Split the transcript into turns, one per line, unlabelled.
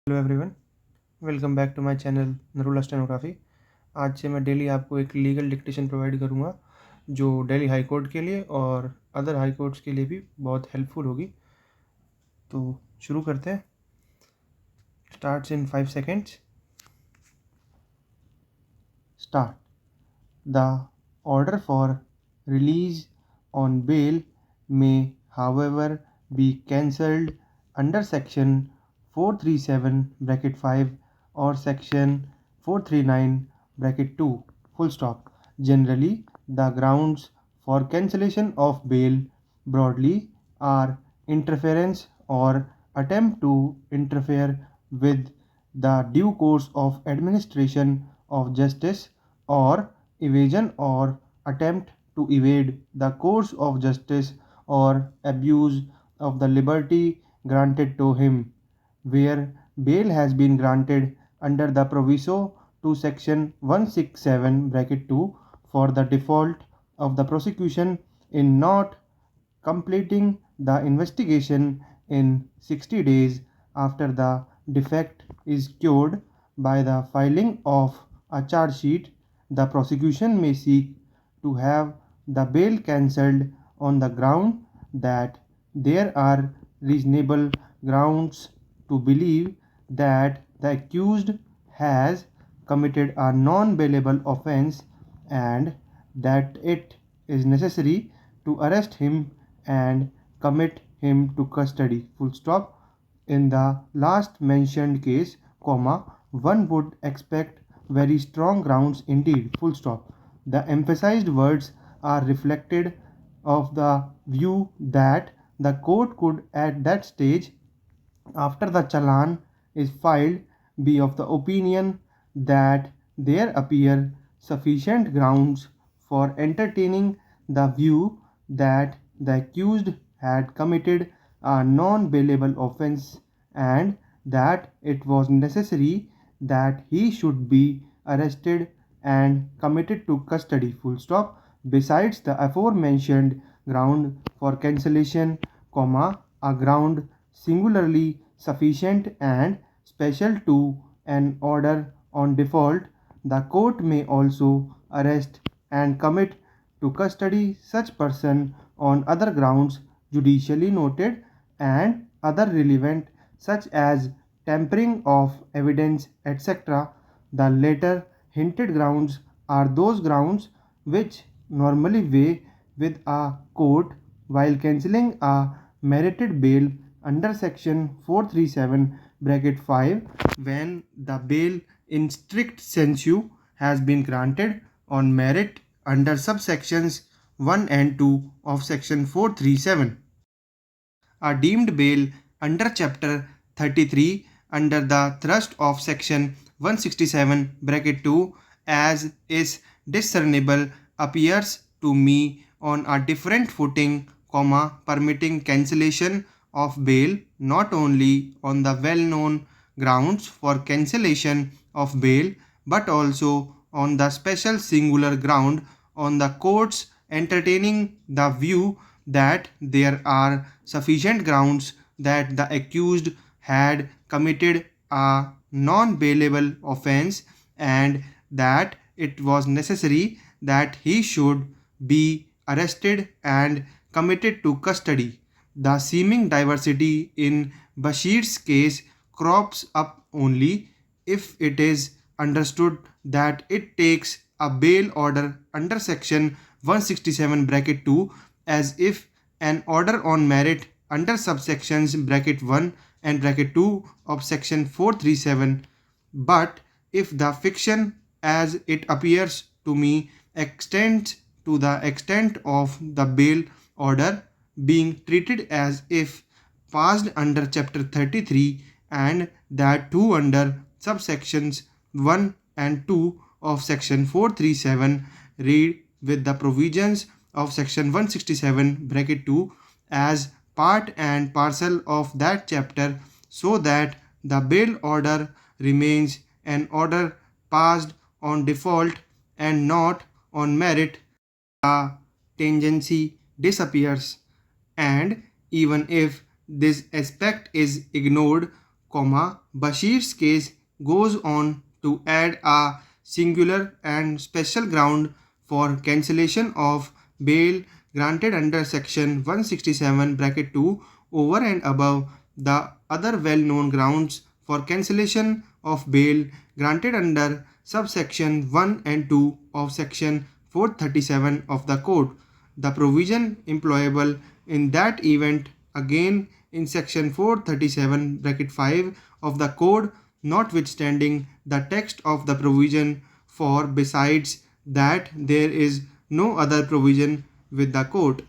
Hello everyone, welcome back to my channel Narula stenography. आज से मैं डेली आपको एक लीगल डिक्टेशन प्रोवाइड करूंगा जो दिल्ली हाई कोर्ट के लिए और अदर हाई कोर्ट्स के लिए भी बहुत हेल्पफुल होगी। तो शुरू करते हैं। Starts in 5 seconds। Start. The order for release on bail may however be cancelled under section 437 bracket 5 or section 439 bracket 2 full stop. Generally, the grounds for cancellation of bail broadly are interference or attempt to interfere with the due course of administration of justice, or evasion or attempt to evade the course of justice, or abuse of the liberty granted to him, where bail has been granted under the proviso to section 167 bracket 2 for the default of the prosecution in not completing the investigation in 60 days after the defect is cured by the filing of a charge sheet. The prosecution may seek to have the bail cancelled on the ground that there are reasonable grounds to believe that the accused has committed a non-bailable offence, and that it is necessary to arrest him and commit him to custody. Full stop. In the last mentioned case, one would expect very strong grounds indeed. Full stop. The emphasized words are reflected of the view that the court could at that stage, after the challan is filed, be of the opinion that there appear sufficient grounds for entertaining the view that the accused had committed a non-bailable offence, and that it was necessary that he should be arrested and committed to custody. Full stop. Besides the aforementioned ground for cancellation, a ground singularly sufficient and special to an order on default, the court may also arrest and commit to custody such person on other grounds judicially noted and other relevant, such as tampering of evidence, etc. The latter hinted grounds are those grounds which normally weigh with a court while cancelling a merited bail under section 437 bracket 5, when the bail in strict sensu has been granted on merit under subsections 1 and 2 of section 437. A deemed bail under chapter 33 under the thrust of section 167 bracket 2 as is discernible appears to me on a different footing, permitting cancellation of bail not only on the well-known grounds for cancellation of bail, but also on the special singular ground on the courts entertaining the view that there are sufficient grounds that the accused had committed a non-bailable offence, and that it was necessary that he should be arrested and committed to custody. The seeming diversity in Bashir's case crops up only if it is understood that it takes a bail order under section 167 bracket 2 as if an order on merit under subsections bracket 1 and bracket 2 of section 437. But if the fiction as it appears to me extends to the extent of the bail order being treated as if passed under chapter 33, and that too under subsections 1 and 2 of section 437, read with the provisions of section 167 bracket 2 as part and parcel of that chapter, so that the bail order remains an order passed on default and not on merit, the tangency disappears. And even if this aspect is ignored, Bashir's case goes on to add a singular and special ground for cancellation of bail granted under section 167 bracket 2 over and above the other well-known grounds for cancellation of bail granted under subsection 1 and 2 of section 437 of the code. The provision employable in that event again in section 437 bracket 5 of the code, notwithstanding the text of the provision, for besides that there is no other provision with the court.